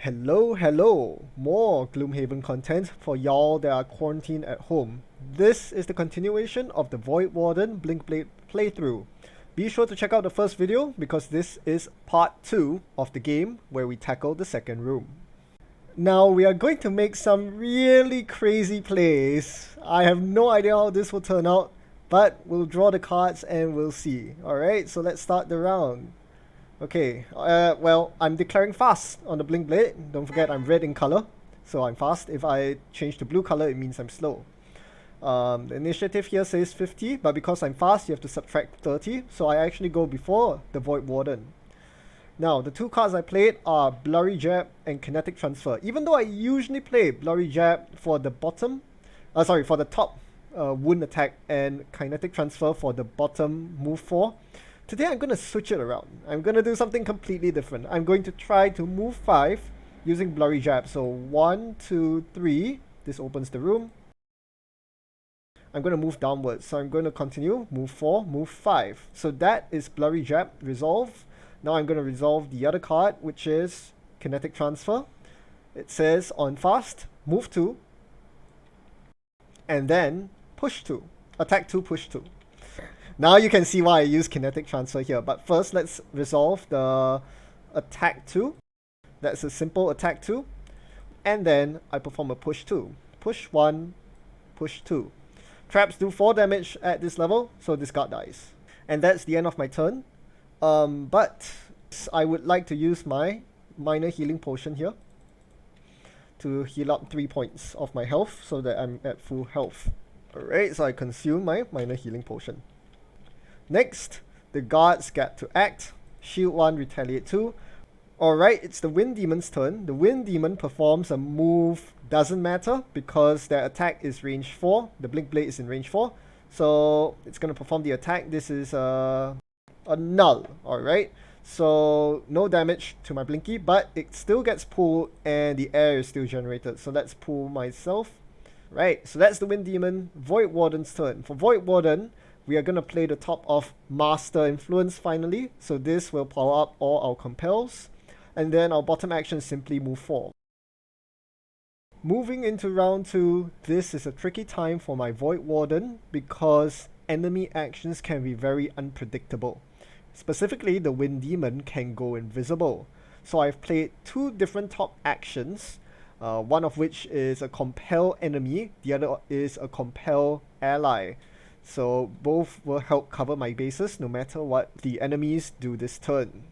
Hello, more Gloomhaven content for y'all that are quarantined at home. This is the continuation of the Voidwarden Blinkblade playthrough. Be sure to check out the first video because this is part 2 of the game where we tackle the second room. Now we are going to make some really crazy plays. I have no idea how this will turn out, but we'll draw the cards and we'll see. Alright, so let's start the round. Okay, well, I'm declaring fast on the Blinkblade. Don't forget I'm red in color, so I'm fast. If I change to blue color, it means I'm slow. The initiative here says 50, but because I'm fast, you have to subtract 30, so I actually go before the Voidwarden. Now, the two cards I played are Blurry Jab and Kinetic Transfer. Even though I usually play Blurry Jab for the for the top wound attack and Kinetic Transfer for the bottom move 4, today I'm going to switch it around. I'm going to do something completely different. I'm going to try to move 5 using Blurry Jab. So 1, 2, 3. This opens the room. I'm going to move downwards. So I'm going to continue. Move 4, move 5. So that is Blurry Jab resolve. Now I'm going to resolve the other card, which is Kinetic Transfer. It says on fast, move 2. And then push 2. Attack 2, push 2. Now you can see why I use Kinetic Transfer here. But first, let's resolve the attack 2. That's a simple attack 2. And then I perform a push 2. Push 1, push 2. Traps do 4 damage at this level, so discard dice. And that's the end of my turn. But I would like to use my minor healing potion here to heal up 3 points of my health so that I'm at full health. Alright, so I consume my minor healing potion. Next, the guards get to act. Shield 1, retaliate 2. Alright, it's the Wind Demon's turn. The Wind Demon performs a move, doesn't matter because their attack is range 4. The Blinkblade is in range 4. So it's going to perform the attack. This is a null, alright? So no damage to my Blinky, but it still gets pulled and the air is still generated. So let's pull myself. Right, so that's the Wind Demon. Voidwarden's turn. For Voidwarden, we are going to play the top of Master Influence finally. So this will power up all our compels. And then our bottom action is simply move 4. Moving into round 2, this is a tricky time for my Voidwarden because enemy actions can be very unpredictable. Specifically, the Wind Demon can go invisible. So I've played 2 different top actions. One of which is a compel enemy, the other is a compel ally. So both will help cover my bases no matter what the enemies do this turn.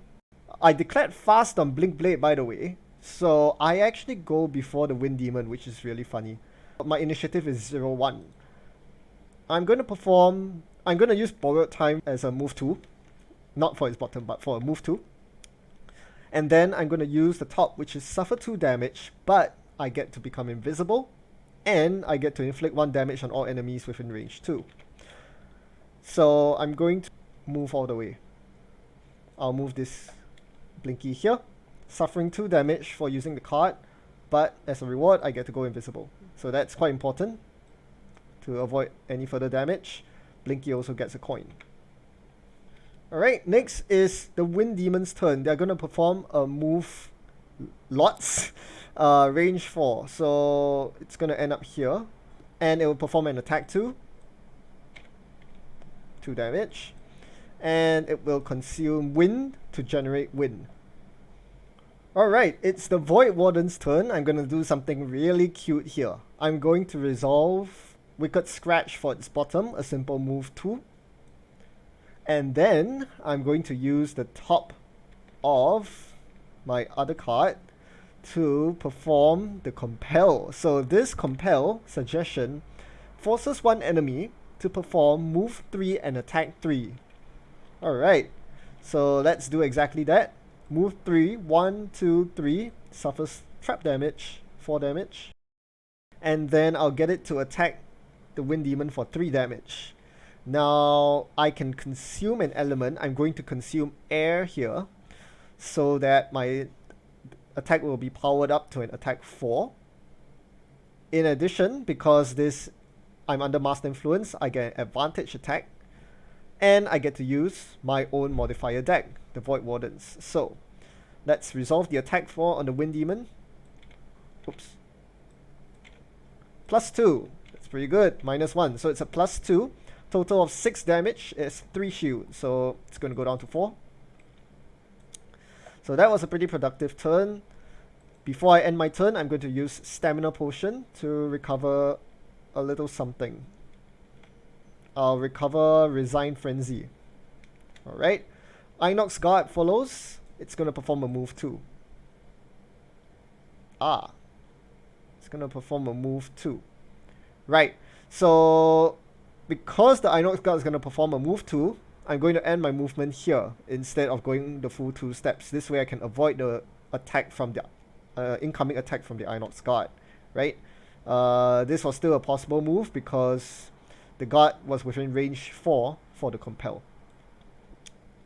I declared fast on Blinkblade, by the way, so I actually go before the Wind Demon, which is really funny. My initiative is 0-1. I'm going to use Borrowed Time as a move 2. Not for its bottom, but for a move 2. And then I'm going to use the top, which is suffer 2 damage, but I get to become invisible, and I get to inflict 1 damage on all enemies within range 2. So I'm going to move all the way. I'll move this Blinky here, suffering 2 damage for using the card, but as a reward I get to go invisible. So that's quite important to avoid any further damage. Blinky also gets a coin. Alright, next is the Wind Demon's turn. They're going to perform a move lots, range 4. So it's going to end up here, and it will perform an attack 2. 2 damage. And it will consume wind to generate wind. Alright, it's the Voidwarden's turn. I'm going to do something really cute here. I'm going to resolve Wicked Scratch for its bottom, a simple move 2. And then I'm going to use the top of my other card to perform the compel. So this compel suggestion forces one enemy to perform move 3 and attack 3. Alright, so let's do exactly that. Move 3, 1, 2, 3, suffers trap damage, 4 damage. And then I'll get it to attack the Wind Demon for 3 damage. Now, I can consume an element. I'm going to consume air here so that my attack will be powered up to an attack 4. In addition, because I'm under Master Influence, I get an advantage attack. And I get to use my own modifier deck, the Voidwardens. So, Let's resolve the attack 4 on the Wind Demon. Oops. +2. That's pretty good. -1. So it's a +2. Total of 6 damage. It's 3 shield. So it's going to go down to 4. So that was a pretty productive turn. Before I end my turn, I'm going to use Stamina Potion to recover a little something. I'll recover Resign Frenzy. Alright. Inox Guard follows. It's going to perform a move too. It's going to perform a move too. Right. So, because the Inox Guard is going to perform a move too, I'm going to end my movement here instead of going the full 2 steps. This way I can avoid the attack from the incoming attack from the Inox Guard. Right. This was still a possible move because the guard was within range 4 for the compel.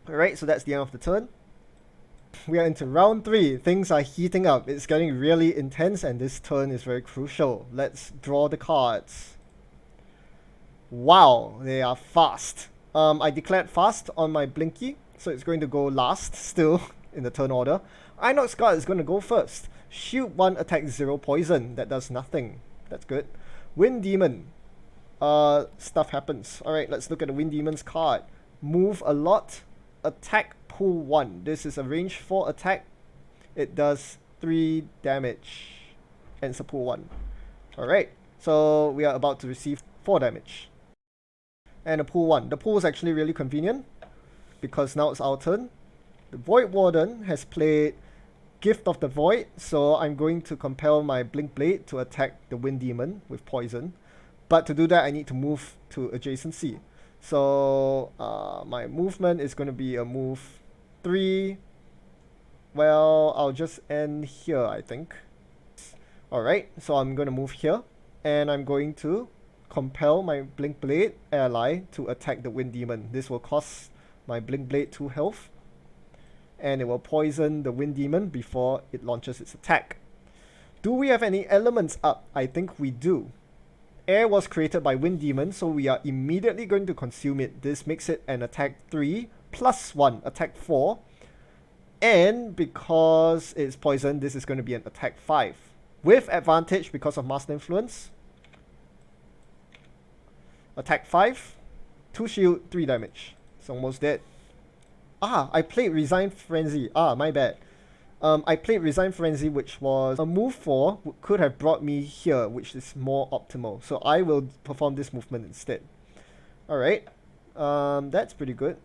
Alright, so that's the end of the turn. We are into round 3. Things are heating up. It's getting really intense and this turn is very crucial. Let's draw the cards. Wow, they are fast. I declared fast on my Blinky, so it's going to go last still in the turn order. Inox Guard is going to go first. Shield 1, attack 0, poison. That does nothing. That's good. Wind Demon. Stuff happens. Alright, let's look at the Wind Demon's card. Move a lot. Attack pool 1. This is a range 4 attack. It does 3 damage. And it's a pool 1. Alright, so we are about to receive 4 damage. And a pool 1. The pool is actually really convenient because now it's our turn. The Voidwarden has played Gift of the Void, so I'm going to compel my Blinkblade to attack the Wind Demon with poison. But to do that, I need to move to adjacency. So my movement is going to be a move 3. Well, I'll just end here, I think. Alright, so I'm going to move here. And I'm going to compel my Blinkblade ally to attack the Wind Demon. This will cost my Blinkblade 2 health. And it will poison the Wind Demon before it launches its attack. Do we have any elements up? I think we do. Air was created by Wind Demon, so we are immediately going to consume it. This makes it an attack 3 plus 1, attack 4. And because it's poison, this is going to be an attack 5. With advantage because of Master Influence. Attack 5, 2 shield, 3 damage. It's almost dead. I played Resign Frenzy. My bad. I played Resign Frenzy, which was a move 4, could have brought me here, which is more optimal. So I will perform this movement instead. Alright, that's pretty good.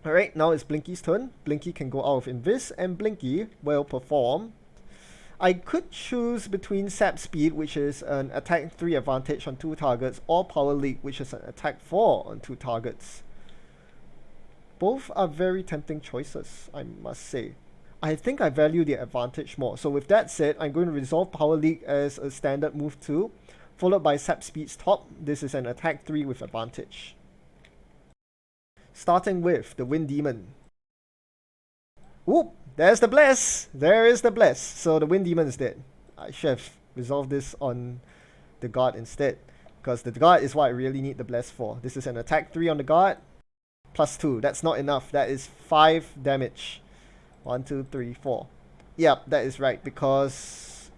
Alright, now it's Blinky's turn. Blinky can go out of Invis, and Blinky will perform. I could choose between Sap Speed, which is an attack 3 advantage on 2 targets, or Power Leak, which is an attack 4 on 2 targets. Both are very tempting choices, I must say. I think I value the advantage more. So with that said, I'm going to resolve Power Leak as a standard move 2, followed by Sap Speed's top. This is an attack 3 with advantage. Starting with the Wind Demon. Oop! There's the Bless! There is the Bless. So the Wind Demon is dead. I should have resolved this on the Guard instead, because the Guard is what I really need the Bless for. This is an attack 3 on the Guard, plus 2. That's not enough. That is 5 damage. 1, 2, 3, 4. Yep, that is right, because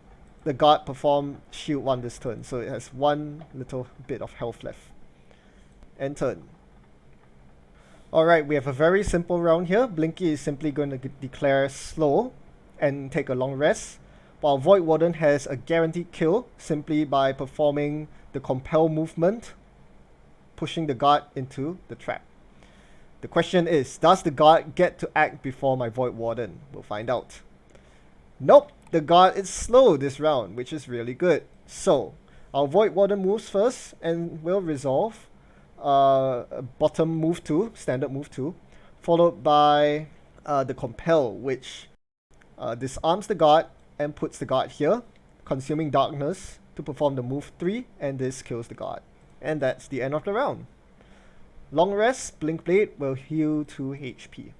the Guard performed shield 1 this turn, so it has 1 little bit of health left. End turn. Alright, we have a very simple round here. Blinky is simply going to declare slow and take a long rest, while Voidwarden has a guaranteed kill simply by performing the compel movement, pushing the Guard into the trap. The question is, does the Guard get to act before my Voidwarden? We'll find out. Nope, the Guard is slow this round, which is really good. So, our Voidwarden moves first and will resolve bottom move 2, standard move 2, followed by the compel, which disarms the Guard and puts the Guard here, consuming darkness to perform the move 3, and this kills the Guard. And that's the end of the round. Long rest, Blinkblade will heal 2 HP.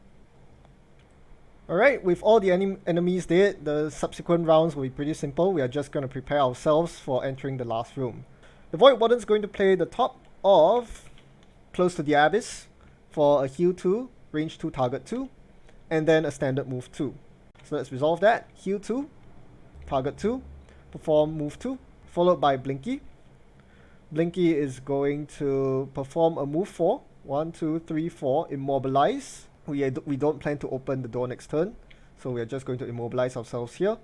Alright, with all the enemies dead, the subsequent rounds will be pretty simple. We are just going to prepare ourselves for entering the last room. The Voidwarden is going to play the top of Close to the Abyss for a heal 2, range 2, target 2, and then a standard move 2. So let's resolve that. Heal 2, target 2, perform move 2, followed by Blinky. Blinky is going to perform a move 4. 1, 2, 3, 4, immobilize. We don't plan to open the door next turn, so we are just going to immobilize ourselves here.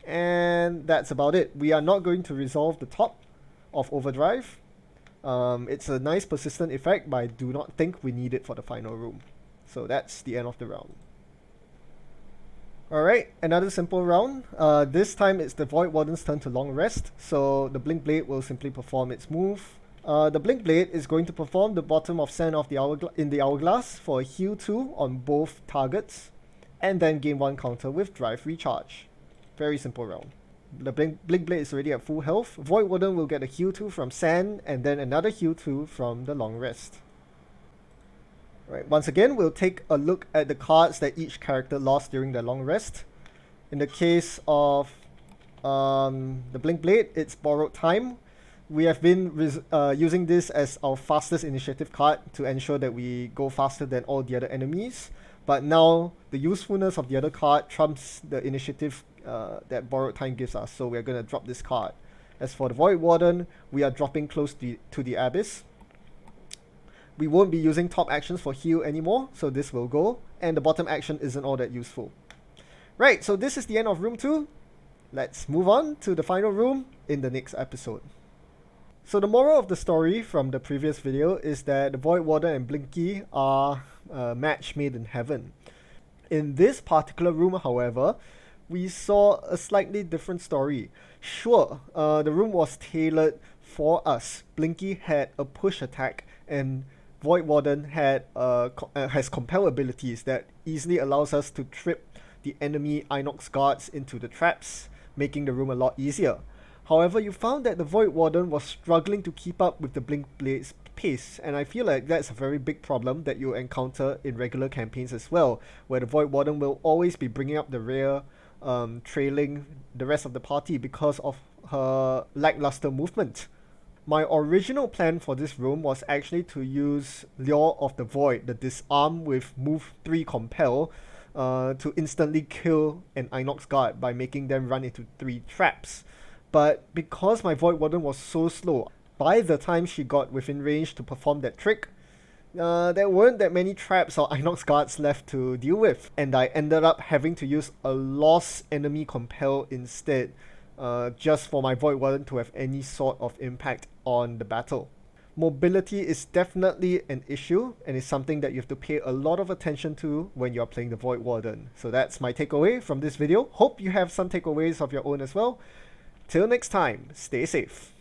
And that's about it. We are not going to resolve the top of Overdrive. It's a nice persistent effect, but I do not think we need it for the final room. So that's the end of the round. Alright, another simple round. This time it's the Voidwarden's turn to long rest, so the Blinkblade will simply perform its move. The Blinkblade is going to perform the bottom of Sand of the in the Hourglass for a heal 2 on both targets, and then gain 1 counter with Drive Recharge. Very simple round. The Blinkblade is already at full health. Voidwarden will get a heal 2 from Sand, and then another heal 2 from the long rest. Right, once again, we'll take a look at the cards that each character lost during their long rest. In the case of the Blinkblade, it's Borrowed Time. We have been using this as our fastest initiative card to ensure that we go faster than all the other enemies. But now, the usefulness of the other card trumps the initiative that Borrowed Time gives us, so we're going to drop this card. As for the Voidwarden, we are dropping close to the Abyss. We won't be using top actions for heal anymore, so this will go, and the bottom action isn't all that useful. Right, so this is the end of room 2. Let's move on to the final room in the next episode. So the moral of the story from the previous video is that the Voidwarden and Blinky are a match made in heaven. In this particular room, however, we saw a slightly different story. Sure, the room was tailored for us. Blinky had a push attack, and Voidwarden has compel abilities that easily allows us to trip the enemy Inox guards into the traps, making the room a lot easier. However, you found that the Voidwarden was struggling to keep up with the Blinkblade's pace, and I feel like that's a very big problem that you'll encounter in regular campaigns as well, where the Voidwarden will always be bringing up the rear, trailing the rest of the party because of her lackluster movement. My original plan for this room was actually to use Lure of the Void, the disarm with move 3 compel, to instantly kill an Inox guard by making them run into 3 traps. But because my Voidwarden was so slow, by the time she got within range to perform that trick, there weren't that many traps or Inox guards left to deal with, and I ended up having to use a lost enemy compel instead, just for my Voidwarden to have any sort of impact on the battle. Mobility is definitely an issue, and is something that you have to pay a lot of attention to when you're playing the Voidwarden. So that's my takeaway from this video. Hope you have some takeaways of your own as well. Till next time, stay safe.